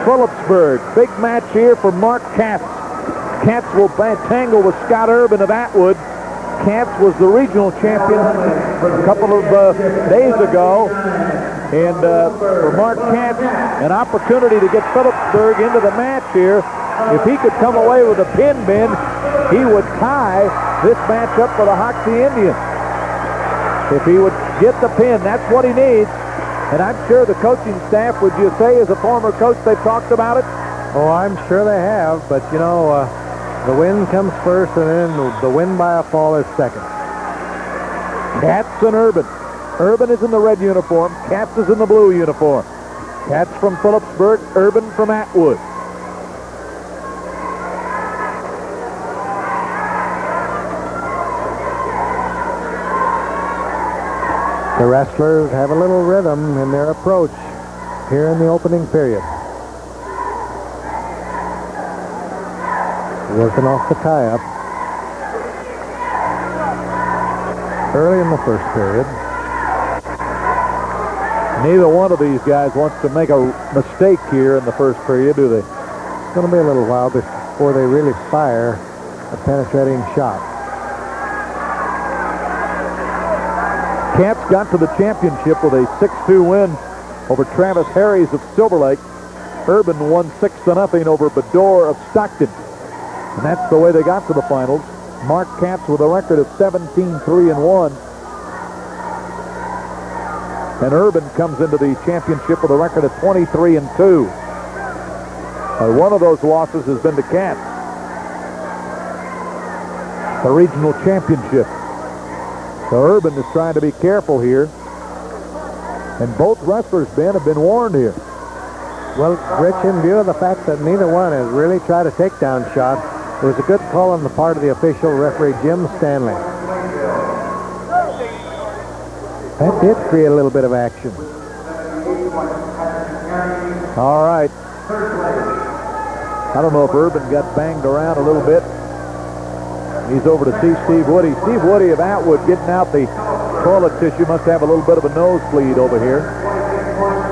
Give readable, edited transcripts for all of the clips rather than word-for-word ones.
Phillipsburg. Big match here for Mark Katz. Katz will tangle with Scott Urban of Atwood. Katz was the regional champion a couple of days ago. And for Mark Katz, an opportunity to get Phillipsburg into the match here. If he could come away with a pin, Ben, he would tie this match up for the Hoxie Indians. If he would get the pin, that's what he needs. And I'm sure the coaching staff, would you say, as a former coach, they've talked about it? Oh, I'm sure they have. But, you know, the win comes first, and then the win by a fall is second. Katz and Urban. Urban is in the red uniform. Katz is in the blue uniform. Katz from Phillipsburg, Urban from Atwood. The wrestlers have a little rhythm in their approach here in the opening period. Working off the tie-up. Early in the first period. Neither one of these guys wants to make a mistake here in the first period, do they? It's going to be a little while before they really fire a penetrating shot. Katz got to the championship with a 6-2 win over Travis Harries of Silver Lake. Urban won 6-0 over Bador of Stockton. And that's the way they got to the finals. Mark Katz with a record of 17-3-1. And Urban comes into the championship with a record of 23-2. One of those losses has been to Katz. The regional championship. So Urban is trying to be careful here. And both wrestlers, Ben, have been warned here. Well, Rich, in view of the fact that neither one has really tried a takedown shot, it was a good call on the part of the official referee, Jim Stanley. That did create a little bit of action. All right. I don't know if Urban got banged around a little bit. He's over to see Steve Woody. Steve Woody of Atwood getting out the toilet tissue. Must have a little bit of a nosebleed over here.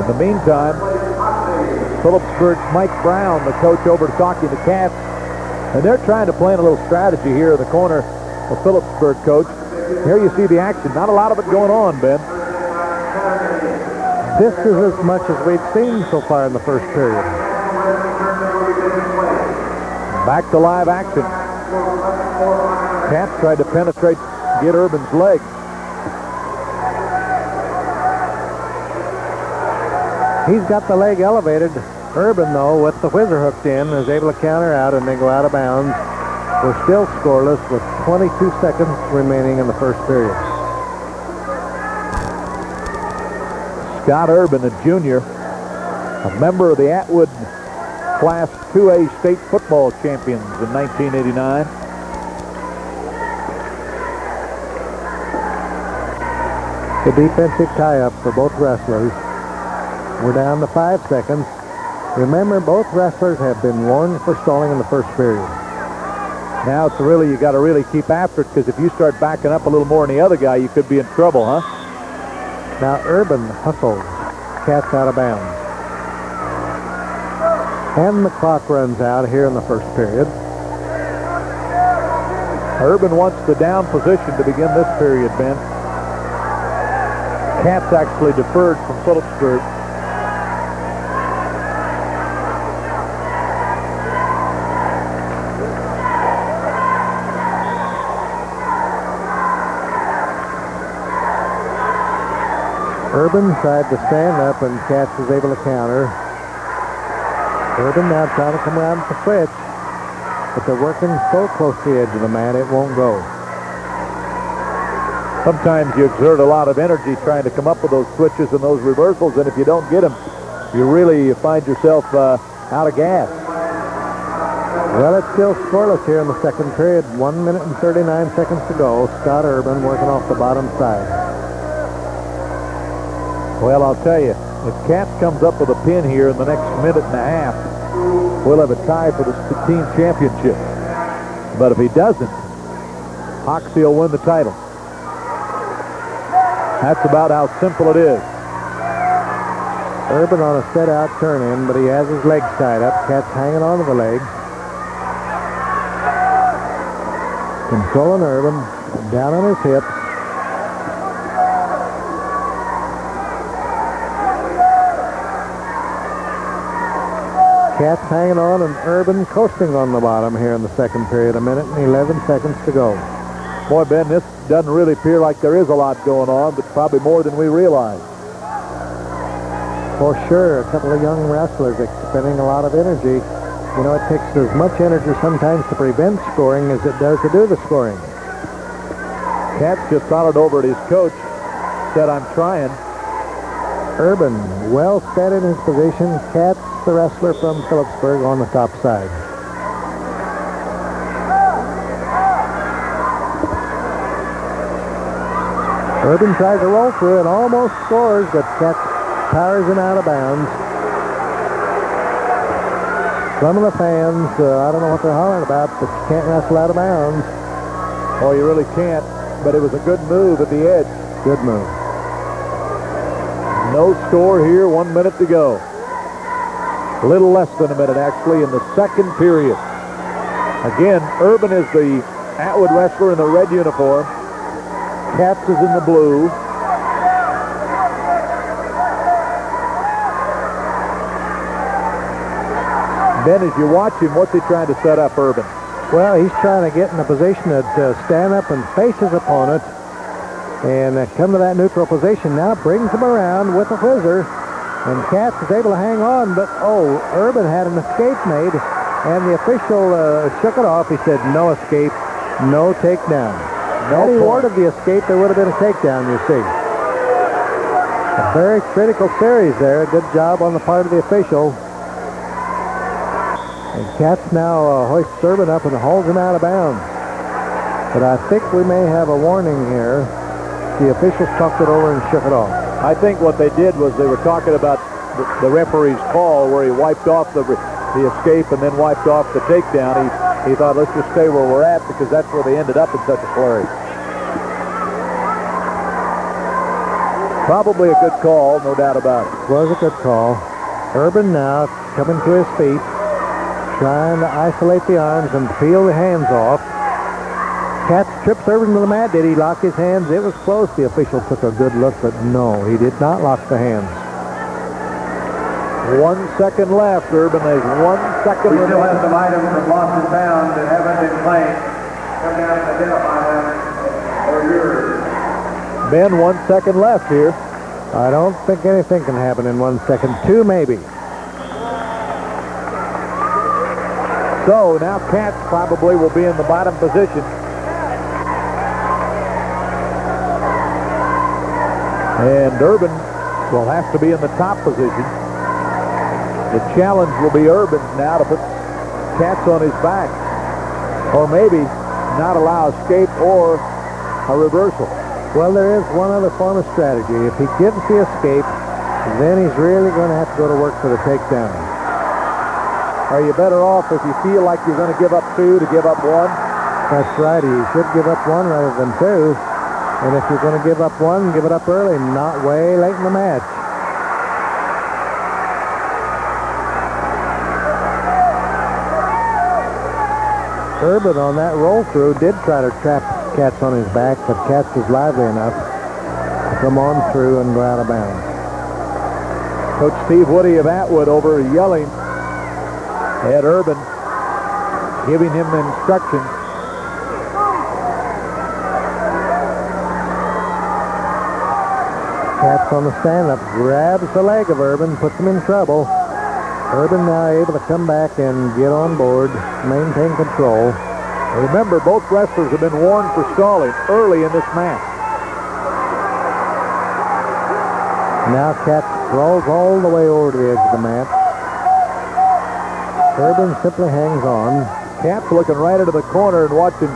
In the meantime, Phillipsburg's Mike Brown, the coach, over talking to Katz. And they're trying to play a little strategy here in the corner of Phillipsburg, coach. Here you see the action. Not a lot of it going on, Ben. This is as much as we've seen so far in the first period. Back to live action. Katz tried to penetrate, get Urban's leg. He's got the leg elevated. Urban, though, with the whizzer hooked in, is able to counter out and then go out of bounds. We're still scoreless with 22 seconds remaining in the first period. Scott Urban, a junior, a member of the Atwood Class 2A state football champions in 1989. The defensive tie-up for both wrestlers. We're down to 5 seconds. Remember, both wrestlers have been warned for stalling in the first period. Now it's really, you got to really keep after it, because if you start backing up a little more than the other guy, you could be in trouble, huh? Now Urban hustles. Katz out of bounds. And the clock runs out here in the first period. Urban wants the down position to begin this period, Ben. Katz actually deferred from Phillipsburg. Urban tried to stand up, and Katz was able to counter. Urban now trying to come around with the switch, but they're working so close to the edge of the mat, it won't go. Sometimes you exert a lot of energy trying to come up with those switches and those reversals, and if you don't get them, you really find yourself out of gas. Well, it's still scoreless here in the second period. 1 minute and 39 seconds to go. Scott Urban working off the bottom side. Well, I'll tell you, if Katz comes up with a pin here in the next minute and a half, we'll have a tie for the team championship. But if he doesn't, Hoxie will win the title. That's about how simple it is. Urban on a set-out turn-in, but he has his legs tied up. Katz hanging on to the legs. Controlling Urban. Down on his hips. Katz hanging on and Urban coasting on the bottom here in the second period. 1 minute and 11 seconds to go. Boy, Ben, this doesn't really appear like there is a lot going on, but probably more than we realize. For sure, a couple of young wrestlers expending a lot of energy. You know, it takes as much energy sometimes to prevent scoring as it does to do the scoring. Katz just hollered over at his coach, said, "I'm trying." Urban, well set in his position. Katz, the wrestler from Phillipsburg, on the top side. Urban tries to roll through and almost scores, but Katz powers him out of bounds. Some of the fans, I don't know what they're hollering about, but you can't wrestle out of bounds. Oh, you really can't, but it was a good move at the edge. Good move. No score here, 1 minute to go. A little less than a minute, actually, in the second period. Again, Urban is the Atwood wrestler in the red uniform. Katz is in the blue. Ben, as you watch him, what's he trying to set up, Urban? Well, he's trying to get in a position to stand up and face his opponent and come to that neutral position. Now brings him around with a whizzer, and Katz is able to hang on, but Urban had an escape made, and the official shook it off. He said, "No escape, no takedown." Had he awarded the escape, there would have been a takedown, you see. A very critical series there. A good job on the part of the official. And Katz now hoists Urban up and holds him out of bounds. But I think we may have a warning here. The officials talked it over and shook it off. I think what they did was they were talking about the referee's call where he wiped off the escape and then wiped off the takedown. He thought, let's just stay where we're at because that's where they ended up in such a flurry. Probably a good call, no doubt about it. Was a good call. Urban now coming to his feet, trying to isolate the arms and peel the hands off. Katz trips Urban to the mat. Did he lock his hands? It was close. The official took a good look, but no, he did not lock the hands. 1 second left. Urban has 1 second. We still have some items from lost and found that haven't been claimed. Come down and identify them or yours. Ben, 1 second left here. I don't think anything can happen in 1 second. 2 maybe. So now Katz probably will be in the bottom position. And Urban will have to be in the top position. The challenge will be Urban now to put Katz on his back. Or maybe not allow escape or a reversal. Well, there is one other form of strategy. If he gives the escape, then he's really going to have to go to work for the takedown. Are you better off if you feel like you're going to give up 2 to give up 1? That's right. He should give up 1 rather than 2. And if you're going to give up 1, give it up early, not way late in the match. Urban on that roll through did try to trap Katz on his back, but Katz was lively enough to come on through and go out of bounds. Coach Steve Woody of Atwood over yelling at Urban, giving him instructions. Katz on the stand-up grabs the leg of Urban, puts him in trouble. Urban now able to come back and get on board, maintain control. Remember, both wrestlers have been warned for stalling early in this match. Now Katz crawls all the way over to the edge of the mat. Urban simply hangs on. Katz looking right into the corner and watching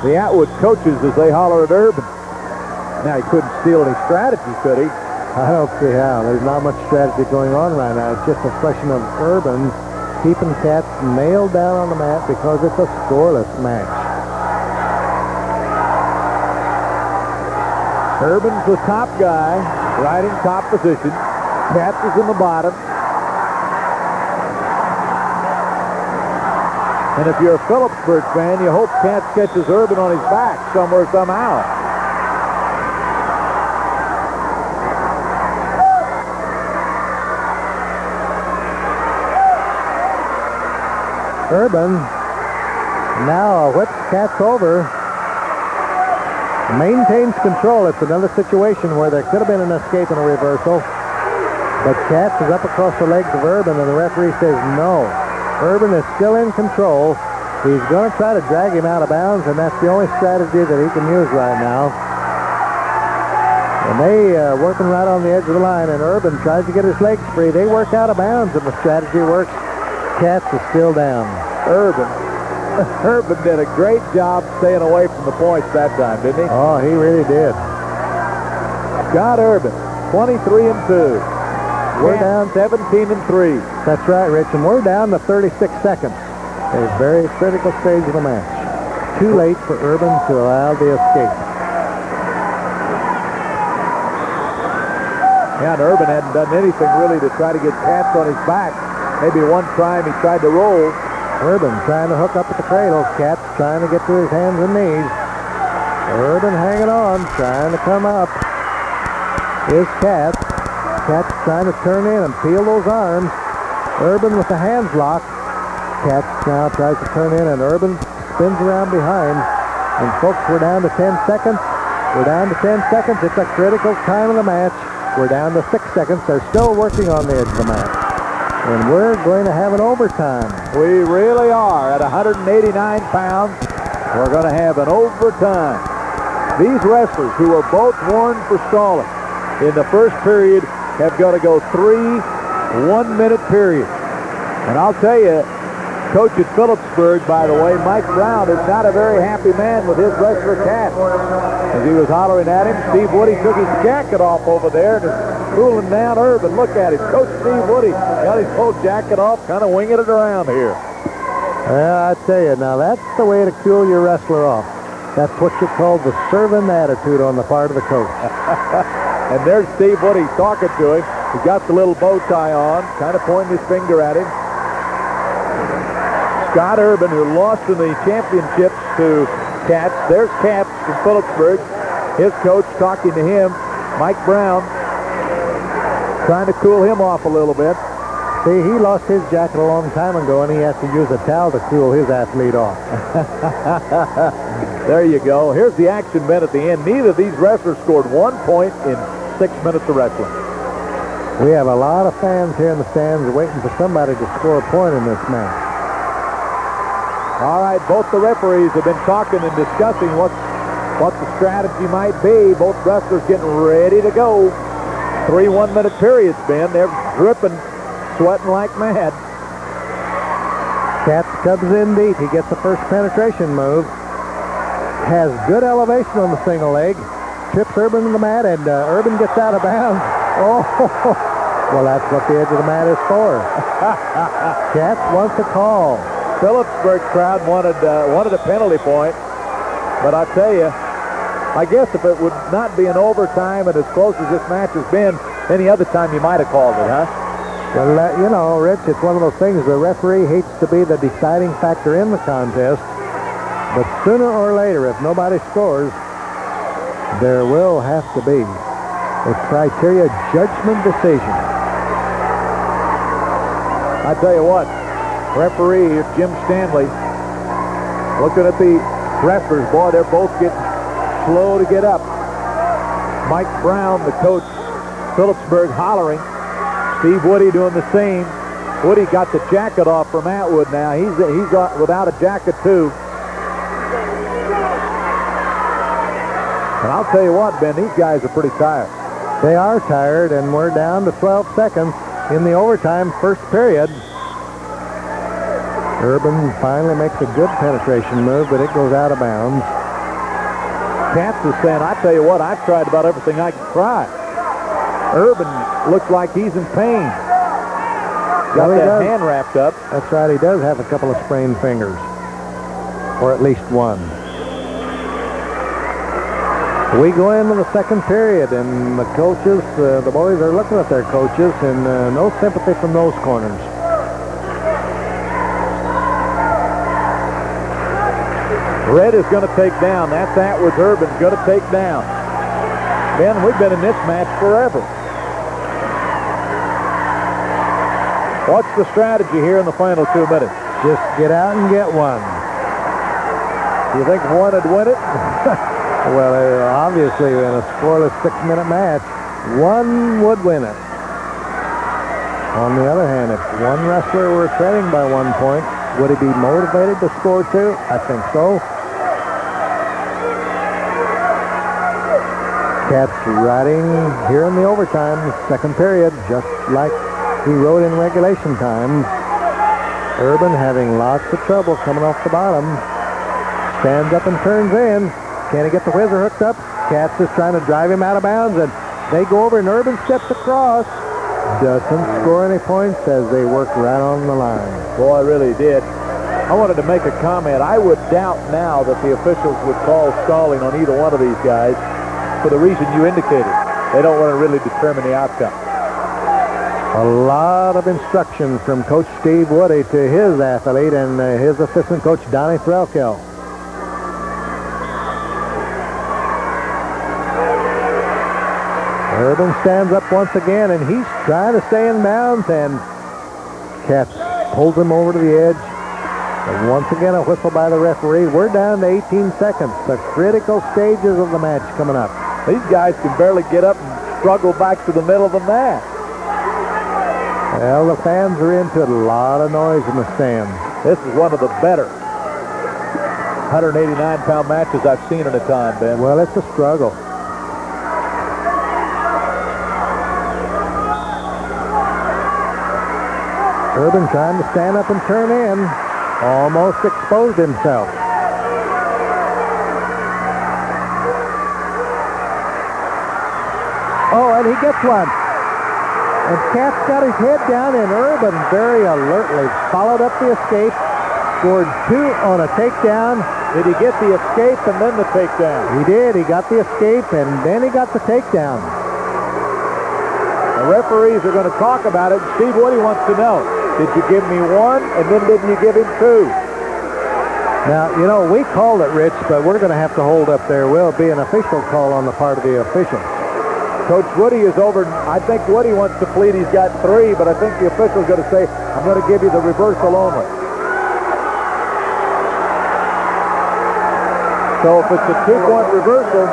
the Atwood coaches as they holler at Urban. Now, he couldn't steal any strategy, could he? I don't see how. There's not much strategy going on right now. It's just a question of Urban keeping Katz nailed down on the mat because it's a scoreless match. Urban's the top guy, right in top position. Katz is in the bottom. And if you're a Phillipsburg fan, you hope Katz catches Urban on his back somewhere, somehow. Urban now whips Katz over. Maintains control. It's another situation where there could have been an escape and a reversal. But Katz is up across the legs of Urban, and the referee says no. Urban is still in control. He's going to try to drag him out of bounds, and that's the only strategy that he can use right now. And they are working right on the edge of the line, and Urban tries to get his legs free. They work out of bounds, and the strategy works. Katz is still down. Urban did a great job staying away from the points that time, didn't he? Oh, he really did. Scott Urban, 23-2. We're down 17-3. That's right, Rich, and we're down to 36 seconds. A very critical stage of the match. Too late for Urban to allow the escape. Yeah, and Urban hadn't done anything really to try to get Katz on his back. Maybe one time he tried to roll. Urban trying to hook up at the cradle. Katz trying to get to his hands and knees. Urban hanging on, trying to come up. Is Katz. Katz trying to turn in and peel those arms. Urban with the hands locked. Katz now tries to turn in, and Urban spins around behind. And folks, we're down to 10 seconds. We're down to 10 seconds. It's a critical time of the match. We're down to 6 seconds. They're still working on the edge of the match. And we're going to have an overtime. We really are. At 189 pounds, we're going to have an overtime. These wrestlers, who are both warned for stalling in the first period, have got to go 3 one-minute periods. And I'll tell you, coach at Phillipsburg, by the way, Mike Brown, is not a very happy man with his wrestler Katz. As he was hollering at him, Steve Woody took his jacket off over there and is cooling down Urban. Look at him. Coach Steve Woody got his whole jacket off, kind of winging it around here. Well, I tell you, now that's the way to cool your wrestler off. That's what you call the servant attitude on the part of the coach. And there's Steve Woody talking to him. He's got the little bow tie on, kind of pointing his finger at him. Scott Urban, who lost in the championships to Katz. There's Katz from Phillipsburg. His coach talking to him, Mike Brown, trying to cool him off a little bit. See, he lost his jacket a long time ago, and he has to use a towel to cool his athlete off. There you go. Here's the action bet at the end. Neither of these wrestlers scored 1 point in 6 minutes of wrestling. We have a lot of fans here in the stands waiting for somebody to score a point in this match. All right, both the referees have been talking and discussing what the strategy might be. Both wrestlers getting ready to go. 3 one-minute periods, Ben. They're dripping, sweating like mad. Katz comes in deep. He gets the first penetration move. Has good elevation on the single leg. Trips Urban in the mat, and Urban gets out of bounds. Oh, well, that's what the edge of the mat is for. Katz wants a call. Phillipsburg crowd wanted a penalty point, but I tell you, I guess if it would not be an overtime and as close as this match has been, any other time you might have called it, huh? Well, you know, Rich, it's one of those things. The referee hates to be the deciding factor in the contest, but sooner or later, if nobody scores, there will have to be a criteria judgment decision. I tell you what, referee Jim Stanley, looking at the wrestlers, boy, they're both getting slow to get up. Mike Brown, the coach, Phillipsburg, hollering. Steve Woody doing the same. Woody got the jacket off from Atwood now. He's without a jacket too. And I'll tell you what, Ben, these guys are pretty tired. They are tired, and we're down to 12 seconds in the overtime first period. Urban finally makes a good penetration move, but it goes out of bounds. Katz is saying, I tell you what, I've tried about everything I can try. Urban looks like he's in pain. Got that hand wrapped up. That's right, he does have a couple of sprained fingers. Or at least one. We go into the second period, and the coaches, the boys are looking at their coaches, and no sympathy from those corners. Red is going to take down. That's Atwood's. Urban's going to take down. Ben, we've been in this match forever. What's the strategy here in the final 2 minutes? Just get out and get one. Do you think one would win it? Well, obviously, in a scoreless 6-minute match, one would win it. On the other hand, if one wrestler were trailing by 1 point, would he be motivated to score two? I think so. Cats riding here in the overtime, second period, just like he rode in regulation time. Urban having lots of trouble coming off the bottom. Stands up and turns in. Can he get the whizzer hooked up? Cats is trying to drive him out of bounds, and they go over, and Urban steps across. Doesn't score any points as they work right on the line. Boy, really did. I wanted to make a comment. I would doubt now that the officials would call stalling on either one of these guys for the reason you indicated. They don't want to really determine the outcome. A lot of instructions from Coach Steve Woody to his athlete and his assistant coach, Donnie Threlkel. Urban stands up once again, and he's trying to stay in bounds, and Cats pulls him over to the edge. And once again, a whistle by the referee. We're down to 18 seconds. The critical stages of the match coming up. These guys can barely get up and struggle back to the middle of the mat. Well, the fans are into it. A lot of noise in the stands. This is one of the better 189-pound matches I've seen in a time, Ben. Well, it's a struggle. Urban trying to stand up and turn in. Almost exposed himself. Oh, and he gets one. And Cats got his head down, and Urban very alertly followed up the escape, scored two on a takedown. Did he get the escape and then the takedown? He did. He got the escape, and then he got the takedown. The referees are going to talk about it. Steve Woody wants to know, did you give me one, and then didn't you give him two? Now, you know, we called it, Rich, but we're going to have to hold up. There will be an official call on the part of the officials. Coach Woody is over. I think Woody wants to plead he's got three, but I think the official's going to say, I'm going to give you the reversal only. So if it's a 2-point reversal,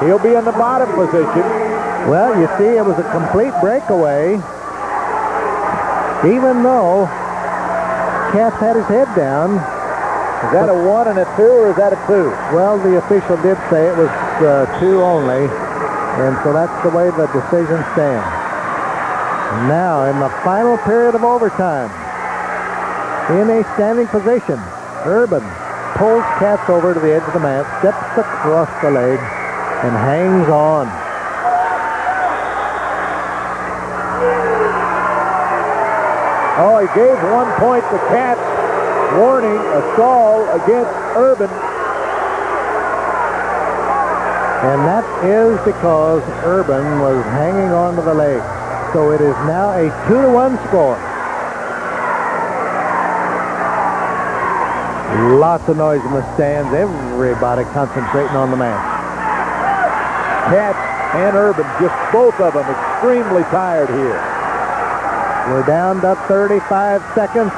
he'll be in the bottom position. Well, you see, it was a complete breakaway. Even though Cats had his head down. Is that a 1 and a 2, or is that a 2? Well, the official did say it was 2 only. And so that's the way the decision stands. Now, in the final period of overtime, in a standing position, Urban pulls Cats over to the edge of the mat, steps across the leg, and hangs on. Oh, he gave 1 point to Cats, warning a stall against Urban. And that is because Urban was hanging on to the leg. So it is now a 2-1 score. Lots of noise in the stands. Everybody concentrating on the match. Cats and Urban, just both of them extremely tired here. We're down to 35 seconds.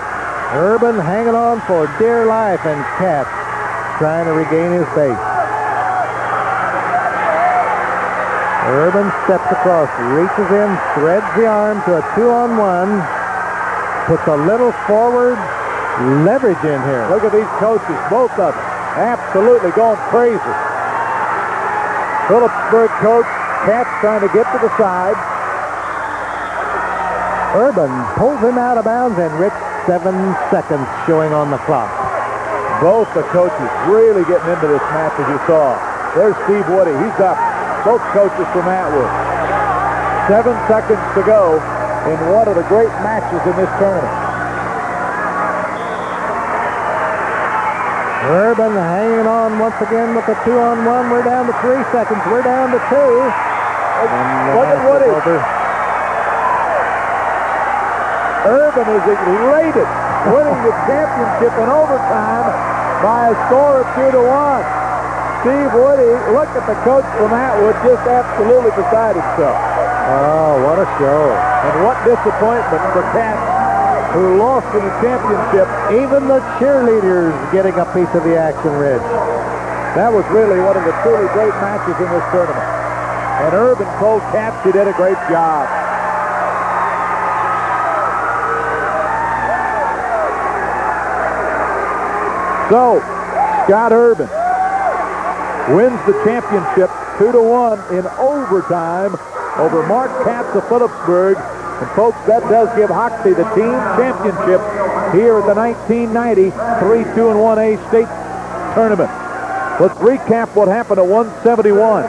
Urban hanging on for dear life, and Cats trying to regain his base. Urban steps across, reaches in, threads the arm to a 2-on-1, puts a little forward leverage in here. Look at these coaches, both of them, absolutely going crazy. Phillipsburg coach, Cats trying to get to the side. Urban pulls him out of bounds, and Rich, 7 seconds showing on the clock. Both the coaches really getting into this match, as you saw. There's Steve Woody, he's up. Both coaches from Atwood. 7 seconds to go in one of the great matches in this tournament. Urban hanging on once again with the 2-on-1. We're down to 3 seconds. We're down to 2. Look at Woody. Urban is elated, winning the championship in overtime by a score of 2-1. Steve Woody, look at the coach from Atwood, just absolutely beside himself. Oh, what a show. And what disappointment for Cats, who lost in the championship. Even the cheerleaders getting a piece of the action, Rich. That was really one of the truly great matches in this tournament. And Urban told Cats he did a great job. So, Scott Urban wins the championship 2-1 in overtime over Mark Katz of Phillipsburg. And folks, that does give Hoxie the team championship here at the 1990 3-2-1A state tournament. Let's recap what happened at 171.